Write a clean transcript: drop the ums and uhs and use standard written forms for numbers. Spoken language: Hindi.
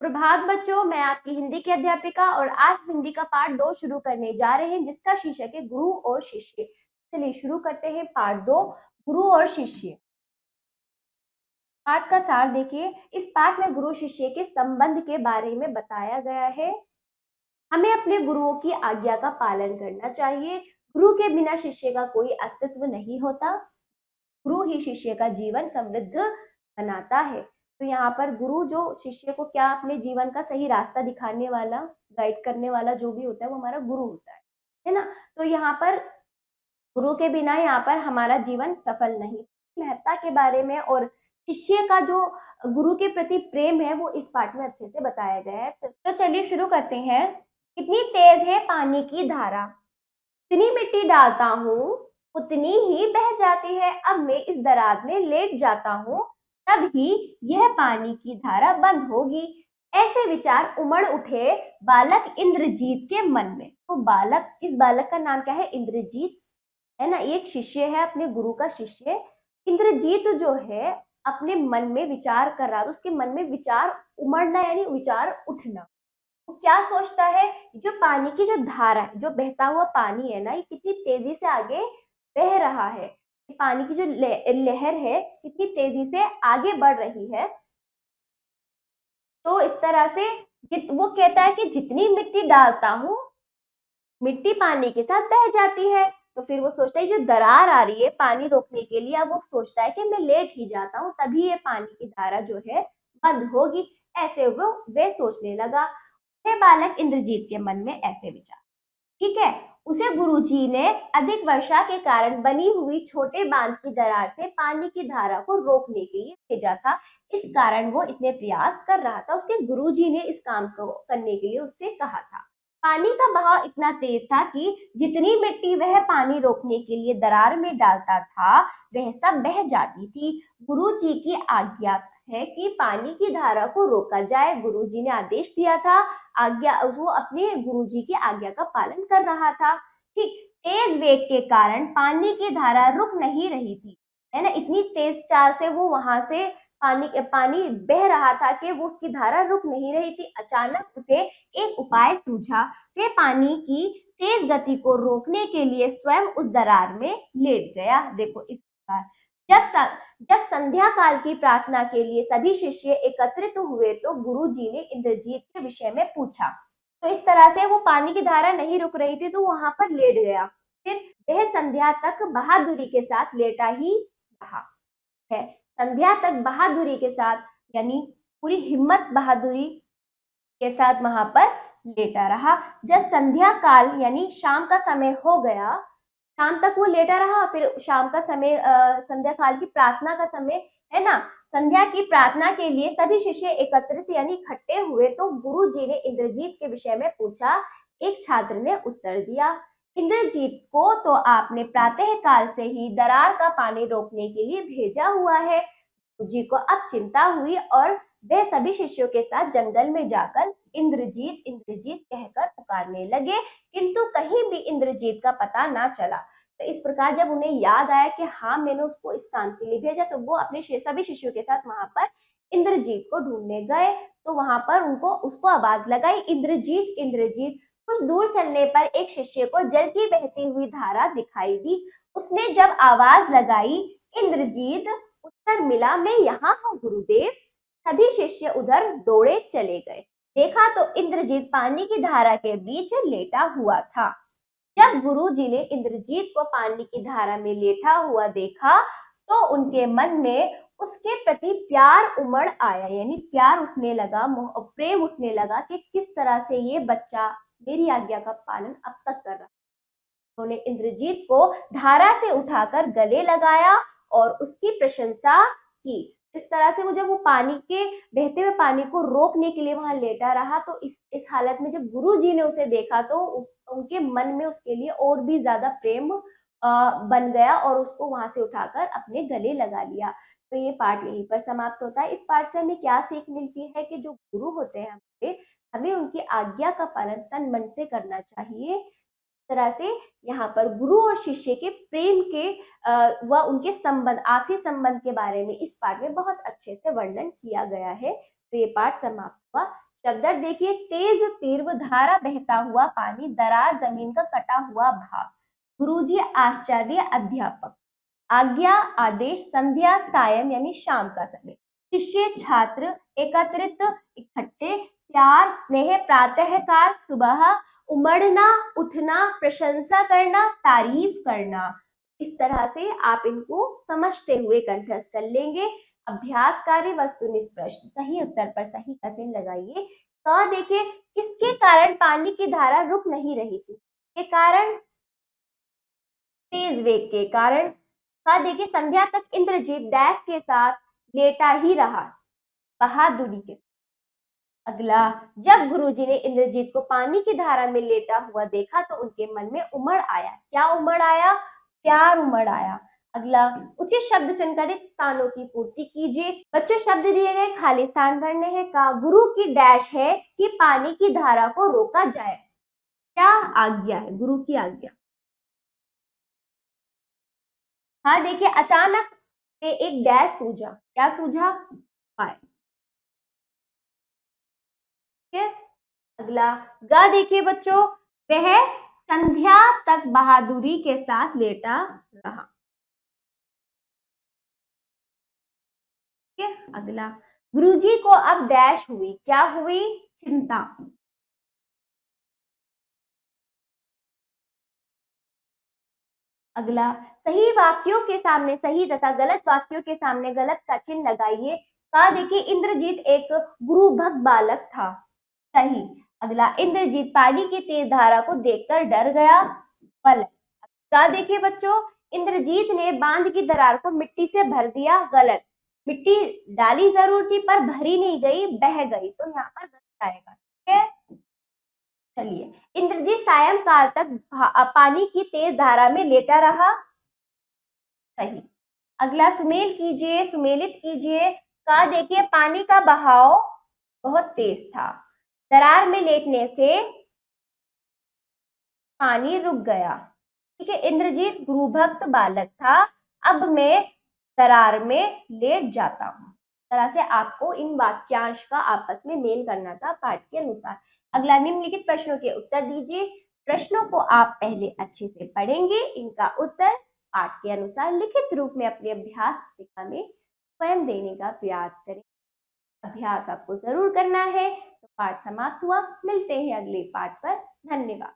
प्रभात बच्चों, मैं आपकी हिंदी की अध्यापिका और आज हिंदी का पाठ 2 शुरू करने जा रहे हैं जिसका शीर्षक है गुरु और शिष्य। चलिए शुरू करते हैं पाठ 2 गुरु और शिष्य। पाठ का सार देखिए। इस पाठ में गुरु शिष्य के संबंध के बारे में बताया गया है। हमें अपने गुरुओं की आज्ञा का पालन करना चाहिए। गुरु के बिना शिष्य का कोई अस्तित्व नहीं होता। गुरु ही शिष्य का जीवन समृद्ध बनाता है। तो यहाँ पर गुरु जो शिष्य को क्या अपने जीवन का सही रास्ता दिखाने वाला, गाइड करने वाला जो भी होता है वो हमारा गुरु होता है ना। तो यहाँ पर गुरु के बिना यहाँ पर हमारा जीवन सफल नहीं। महत्ता के बारे में और शिष्य का जो गुरु के प्रति प्रेम है वो इस पाठ में अच्छे से बताया गया है। तो चलिए शुरू करते हैं। कितनी तेज है पानी की धारा, जितनी मिट्टी डालता हूँ उतनी ही बह जाती है। अब मैं इस दराज में लेट जाता हूँ, तब ही यह पानी की धारा बंद होगी। ऐसे विचार उमड़ उठे बालक इंद्रजीत के मन में। तो इस बालक का नाम क्या है? इंद्रजीत है ना। एक शिष्य है, अपने गुरु का शिष्य। इंद्रजीत जो है अपने मन में विचार कर रहा था। उसके मन में विचार उमड़ना यानी विचार उठना। वो क्या सोचता है? जो पानी की जो धारा है, जो बहता हुआ पानी है ना, ये कितनी तेजी से आगे बह रहा है। पानी की जो लहर है कितनी तेजी से आगे बढ़ रही है। तो इस तरह से वो कहता है कि जितनी मिट्टी डालता हूँ मिट्टी पानी के साथ बह जाती है। तो फिर वो सोचता है जो दरार आ रही है पानी रोकने के लिए, अब वो सोचता है कि मैं लेट ही जाता हूँ तभी ये पानी की धारा जो है बंद होगी। ऐसे वे सोचने लगा। बालक इंद्रजीत के मन में ऐसे विचार। ठीक है। उसे गुरुजी ने अधिक वर्षा के कारण बनी हुई छोटे बांध की दरार से पानी की धारा को रोकने के लिए भेजा था। इस कारण वो इतने प्रयास कर रहा था। उसके गुरुजी ने इस काम को करने के लिए उससे कहा था। पानी का बहाव इतना तेज था कि जितनी मिट्टी वह पानी रोकने के लिए दरार में डालता था वह सब बह जाती थी। गुरुजी की आज्ञा है कि पानी की धारा को रोका जाए। गुरुजी ने आदेश दिया था। वो अपने गुरुजी की आज्ञा का पालन कर रहा था। ठीक। तेज वेग के कारण पानी की धारा रुक नहीं रही थी, है ना। इतनी तेज चाल से वो वहां से पानी बह रहा था कि वो उसकी धारा रुक नहीं रही थी। अचानक उसे एक उपाय सूझा। वे पानी की तेज गति को रोकने के लिए स्वयं उस दरार में लेट गया। देखो इस प्रकार जब संध्या काल की प्रार्थना के लिए सभी शिष्य एकत्रित हुए तो गुरुजी ने इंद्रजीत के विषय में पूछा। तो इस तरह से वो पानी की धारा नहीं रुक रही थी तो वहां पर लेट गया। फिर वह संध्या तक बहादुरी के साथ लेटा ही रहा है। संध्या तक बहादुरी के साथ यानी पूरी हिम्मत बहादुरी के साथ वहां पर लेटा रहा। जब संध्या काल यानी शाम का समय हो गया, शाम तक वो लेटा रहा। फिर शाम का समय संध्या काल की प्रार्थना का समय है ना। संध्या की प्रार्थना के लिए सभी शिष्य एकत्रित यानी इकट्ठे हुए तो गुरु जी ने इंद्रजीत के विषय में पूछा। एक छात्र ने उत्तर दिया, इंद्रजीत को तो आपने प्रातः काल से ही दरार का पानी रोकने के लिए भेजा हुआ है। गुरु जी को अब चिंता हुई और वे सभी शिष्यों के साथ जंगल में जाकर इंद्रजीत इंद्रजीत कहकर पुकारने लगे, किंतु कहीं भी इंद्रजीत का पता ना चला। तो इस प्रकार जब उन्हें याद आया कि हाँ मैंने उसको इस काम के लिए भेजा, तो वो अपने सभी शिष्यों के साथ वहां पर इंद्रजीत को ढूंढने गए। तो वहां पर उसको आवाज लगाई, इंद्रजीत इंद्रजीत। कुछ दूर चलने पर एक शिष्य को जल की बहती हुई धारा दिखाई दी। उसने जब आवाज लगाई इंद्रजीत, उत्तर मिला, मैं यहाँ हूँ गुरुदेव। सभी शिष्य उधर दौड़े चले गए। देखा तो इंद्रजीत पानी की धारा के बीच लेटा हुआ था। जब गुरुजी ने इंद्रजीत को पानी की धारा में लेटा हुआ देखा तो उनके मन में उसके प्रति प्यार उमड़ आया, यानी प्यार उठने लगा, प्रेम उठने लगा कि किस तरह से ये बच्चा मेरी आज्ञा का पालन अब तक कर रहा। उन्होंने इंद्रजीत को धारा से उठाकर गले लगाया और उसकी प्रशंसा की। इस तरह से वो जब वो पानी के बहते हुए पानी को रोकने के लिए वहां लेटा रहा तो इस हालत में जब गुरु जी ने उसे देखा तो उनके मन में उसके लिए और भी ज्यादा प्रेम बन गया और उसको वहां से उठाकर अपने गले लगा लिया। तो ये पाठ यहीं पर समाप्त होता है। इस पाठ से हमें क्या सीख मिलती है कि जो गुरु होते हैं हमें उनकी आज्ञा का पालन तन मन से करना चाहिए। तरह से यहाँ पर गुरु और शिष्य के प्रेम के व उनके संबंध, आपसी संबंध के बारे में इस पाठ में बहुत अच्छे से वर्णन किया गया है। तो ये पाठ समाप्त हुआ। शब्द देखिए, तेज तीव्र धारा, बहता हुआ पानी, दरार, जमीन का कटा हुआ भाग। गुरुजी आचार्य अध्यापक। आज्ञा आदेश, संध्या सायं यानी शाम का समय। शिष्य छात्र, एकत्रित इकट्ठे, प्यार स्नेह, प्रातःकाल सुबह, उमड़ना उठना, प्रशंसा करना, तारीफ करना। इस तरह से आप इनको समझते हुए कंठस्थ कर लेंगे। अभ्यास कार्य, वस्तुनिष्ठ प्रश्न, सही उत्तर पर सही का चिन्ह लगाइए। क देखिए, किसके कारण पानी की धारा रुक नहीं रही थी? के कारण, तेज वेग के कारण। हाँ देखिए, संध्या तक इंद्रजीत डैश के साथ लेटा ही रहा, बहादुरी के। अगला, जब गुरुजी ने इंद्रजीत को पानी की धारा में लेटा हुआ देखा तो उनके मन में उमड़ आया। क्या उमड़ आया? प्यार उमड़ आया। अगला, उचित शब्द चुनकर रिक्त स्थानों की पूर्ति कीजिए। बच्चों, शब्द दिए गए, खाली स्थान भरने हैं। का गुरु की डैश है कि पानी की धारा को रोका जाए। क्या आज्ञा है? गुरु की आज्ञा। हाँ देखिए, अचानक से एक डैश सूझा। क्या सूझा? फायर। ठीक है। अगला, गा देखिए बच्चों, वह संध्या तक बहादुरी के साथ लेटा रहा। ठीक है। अगला, गुरुजी को अब डैश हुई। क्या हुई? चिंता। अगला, सही वाक्यों के सामने सही तथा गलत वाक्यों के सामने गलत का चिन्ह लगाइए। कहा देखिए, इंद्रजीत एक गुरुभक्त बालक था। सही। अगला, इंद्रजीत पानी की तेज धारा को देखकर डर गया। गलत। कहा देखिए बच्चों, इंद्रजीत ने बांध की दरार को मिट्टी से भर दिया। गलत। मिट्टी डाली जरूर थी पर भरी नहीं गई, बह गई, तो यहाँ पर गलत आएगा। ठीक है। चलिए, इंद्रजीत सायंकाल तक पानी की तेज धारा में लेटा रहा। सही। अगला, सुमेल कीजिए, सुमेलित कीजिए। कहा देखिए, पानी का बहाव बहुत तेज था। दरार में लेटने से पानी रुक गया। ठीक है। इंद्रजीत गुरुभक्त बालक था। अब मैं दरार में लेट जाता हूँ। तरह से आपको इन वाक्यांश का आपस में मेल करना था पाठ के अनुसार। अगला, निम्नलिखित प्रश्नों के उत्तर दीजिए। प्रश्नों को आप पहले अच्छे से पढ़ेंगे, इनका उत्तर पाठ के अनुसार लिखित रूप में अपने अभ्यास पुस्तिका में स्वयं देने का प्रयास करें। अभ्यास आपको जरूर करना है। तो पाठ समाप्त हुआ। मिलते हैं अगले पाठ पर। धन्यवाद।